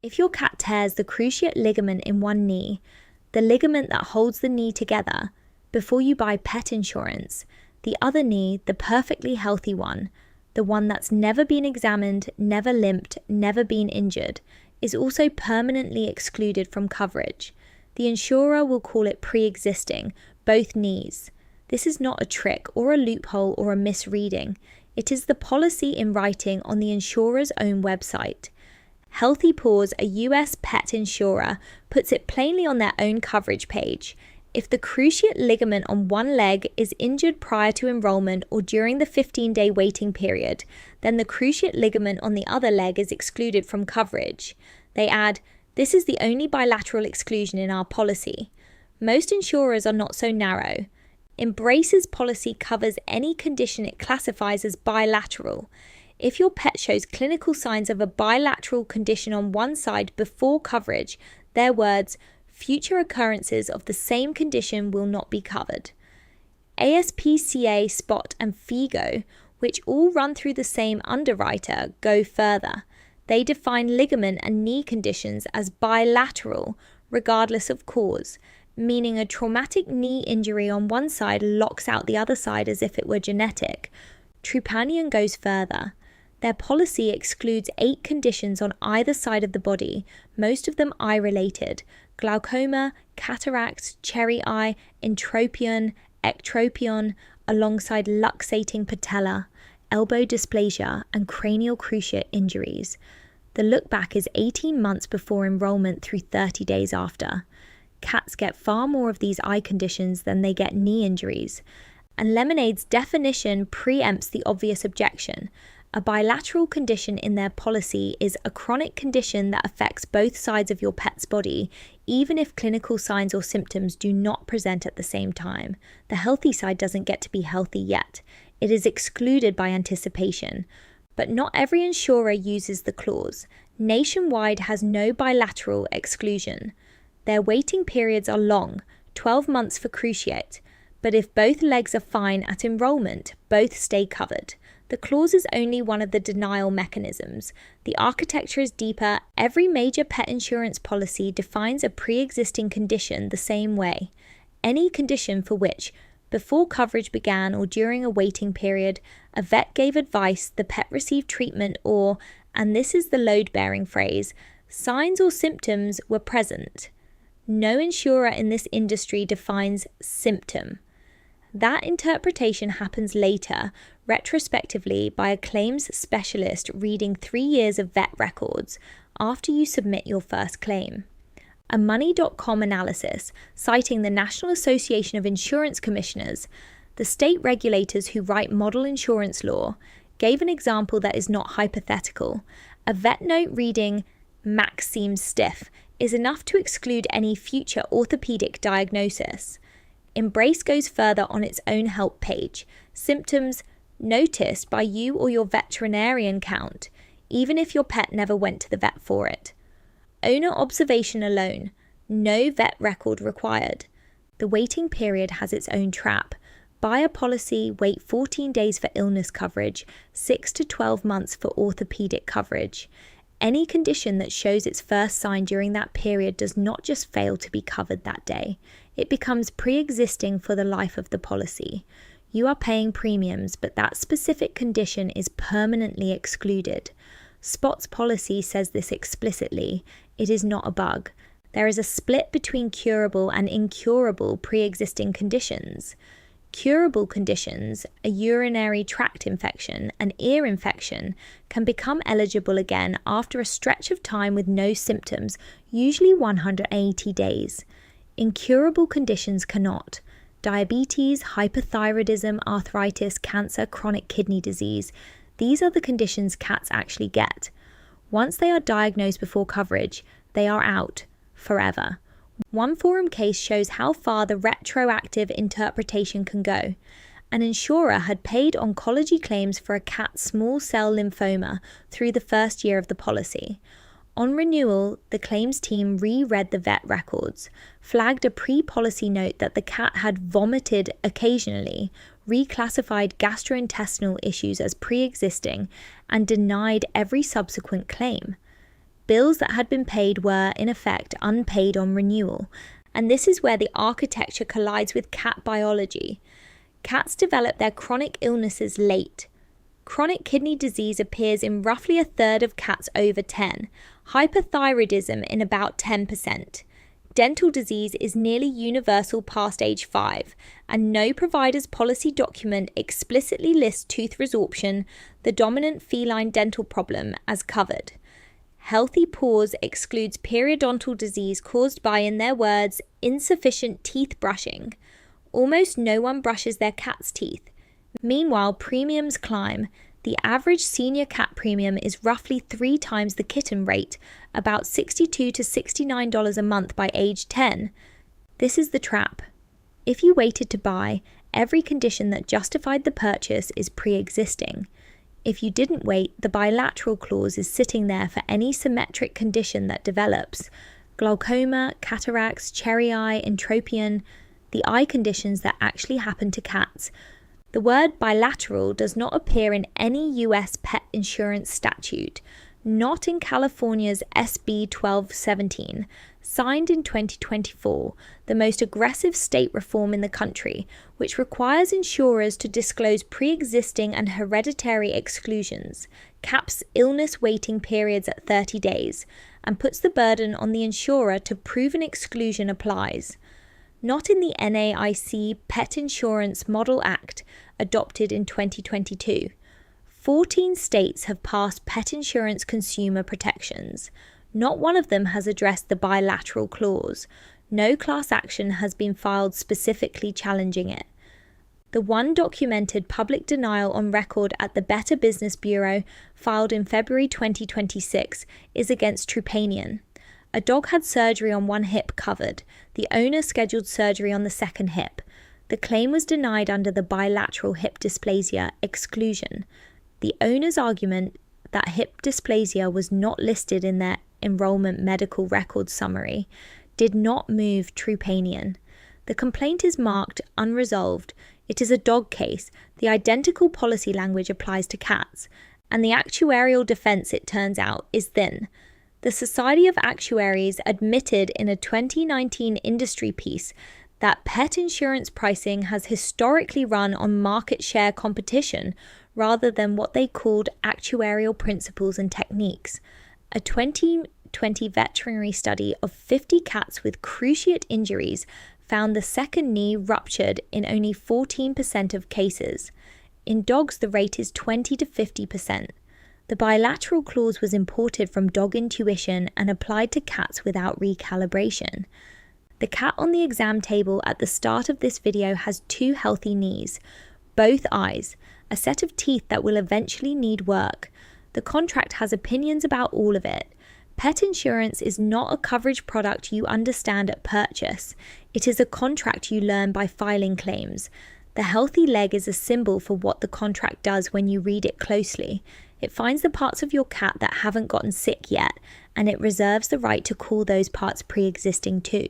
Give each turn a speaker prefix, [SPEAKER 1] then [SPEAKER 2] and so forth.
[SPEAKER 1] If your cat tears the cruciate ligament in one knee, the ligament that holds the knee together, before you buy pet insurance, the other knee, the perfectly healthy one, the one that's never been examined, never limped, never been injured, is also permanently excluded from coverage. The insurer will call it pre-existing, both knees. This is not a trick or a loophole or a misreading. It is the policy in writing on the insurer's own website. Healthy Paws, a US pet insurer, puts it plainly on their own coverage page. If the cruciate ligament on one leg is injured prior to enrollment or during the 15-day waiting period, then the cruciate ligament on the other leg is excluded from coverage. They add, "This is the only bilateral exclusion in our policy." Most insurers are not so narrow. Embrace's policy covers any condition it classifies as bilateral. If your pet shows clinical signs of a bilateral condition on one side before coverage, their words, "future occurrences of the same condition will not be covered." ASPCA, Spot, and FIGO, which all run through the same underwriter, go further. They define ligament and knee conditions as bilateral, regardless of cause, meaning a traumatic knee injury on one side locks out the other side as if it were genetic. Trupanion goes further. Their policy excludes 8 conditions on either side of the body, most of them eye-related: glaucoma, cataract, cherry eye, entropion, ectropion, alongside luxating patella, elbow dysplasia, and cranial cruciate injuries. The look back is 18 months before enrollment through 30 days after. Cats get far more of these eye conditions than they get knee injuries. And Lemonade's definition preempts the obvious objection. A bilateral condition in their policy is a chronic condition that affects both sides of your pet's body, even if clinical signs or symptoms do not present at the same time. The healthy side doesn't get to be healthy yet. It is excluded by anticipation. But not every insurer uses the clause. Nationwide has no bilateral exclusion. Their waiting periods are long, 12 months for cruciate, but if both legs are fine at enrollment, both stay covered. The clause is only one of the denial mechanisms. The architecture is deeper. Every major pet insurance policy defines a pre-existing condition the same way. Any condition for which, before coverage began or during a waiting period, a vet gave advice, the pet received treatment, or, and this is the load-bearing phrase, signs or symptoms were present. No insurer in this industry defines symptom. That interpretation happens later, retrospectively, by a claims specialist reading 3 years of vet records after you submit your first claim. A Money.com analysis, citing the National Association of Insurance Commissioners, the state regulators who write model insurance law, gave an example that is not hypothetical. A vet note reading, "Max seems stiff," is enough to exclude any future orthopedic diagnosis. Embrace goes further on its own help page. Symptoms noticed by you or your veterinarian count, even if your pet never went to the vet for it. Owner observation alone, no vet record required. The waiting period has its own trap. Buy a policy, wait 14 days for illness coverage, 6 to 12 months for orthopedic coverage. Any condition that shows its first sign during that period does not just fail to be covered that day. It becomes pre-existing for the life of the policy. You are paying premiums, but that specific condition is permanently excluded. Spot's policy says this explicitly. It is not a bug. There is a split between curable and incurable pre-existing conditions. Curable conditions, a urinary tract infection, an ear infection, can become eligible again after a stretch of time with no symptoms, usually 180 days. Incurable conditions cannot. Diabetes, hypothyroidism, arthritis, cancer, chronic kidney disease. These are the conditions cats actually get. Once they are diagnosed before coverage, they are out forever. One forum case shows how far the retroactive interpretation can go. An insurer had paid oncology claims for a cat's small cell lymphoma through the first year of the policy. On renewal, the claims team re-read the vet records, flagged a pre-policy note that the cat had vomited occasionally, reclassified gastrointestinal issues as pre-existing, and denied every subsequent claim. bills that had been paid were, in effect, unpaid on renewal. And this is where the architecture collides with cat biology. Cats develop their chronic illnesses late. Chronic kidney disease appears in roughly a third of cats over 10, hyperthyroidism in about 10%. Dental disease is nearly universal past age 5, and no provider's policy document explicitly lists tooth resorption, the dominant feline dental problem, as covered. Healthy Paws excludes periodontal disease caused by, in their words, insufficient teeth brushing. Almost no one brushes their cat's teeth. Meanwhile, premiums climb. The average senior cat premium is roughly 3 times the kitten rate, about $62 to $69 a month by age 10. This is the trap. If you waited to buy, every condition that justified the purchase is pre-existing. If you didn't wait, the bilateral clause is sitting there for any symmetric condition that develops. Glaucoma, cataracts, cherry eye, entropion, the eye conditions that actually happen to cats. The word bilateral does not appear in any US pet insurance statute, not in California's SB 1217, signed in 2024, the most aggressive state reform in the country, which requires insurers to disclose pre-existing and hereditary exclusions, caps illness waiting periods at 30 days, and puts the burden on the insurer to prove an exclusion applies. Not in the NAIC Pet Insurance Model Act, adopted in 2022. 14 states have passed pet insurance consumer protections. Not one of them has addressed the bilateral clause. No class action has been filed specifically challenging it. The one documented public denial on record at the Better Business Bureau, filed in February 2026, is against Trupanion. A dog had surgery on one hip covered. The owner scheduled surgery on the second hip. The claim was denied under the bilateral hip dysplasia exclusion. The owner's argument that hip dysplasia was not listed in their enrollment medical record summary did not move Trupanion. The complaint is marked unresolved. It is a dog case. The identical policy language applies to cats, and the actuarial defense, it turns out, is thin. The Society of Actuaries admitted in a 2019 industry piece that pet insurance pricing has historically run on market share competition rather than what they called actuarial principles and techniques. A 2020 veterinary study of 50 cats with cruciate injuries found the second knee ruptured in only 14% of cases. In dogs, the rate is 20 to 50%. The bilateral clause was imported from Dog Intuition and applied to cats without recalibration. The cat on the exam table at the start of this video has 2 healthy knees, both eyes, a set of teeth that will eventually need work. The contract has opinions about all of it. Pet insurance is not a coverage product you understand at purchase. It is a contract you learn by filing claims. The healthy leg is a symbol for what the contract does when you read it closely. It finds the parts of your cat that haven't gotten sick yet, and it reserves the right to call those parts pre-existing too.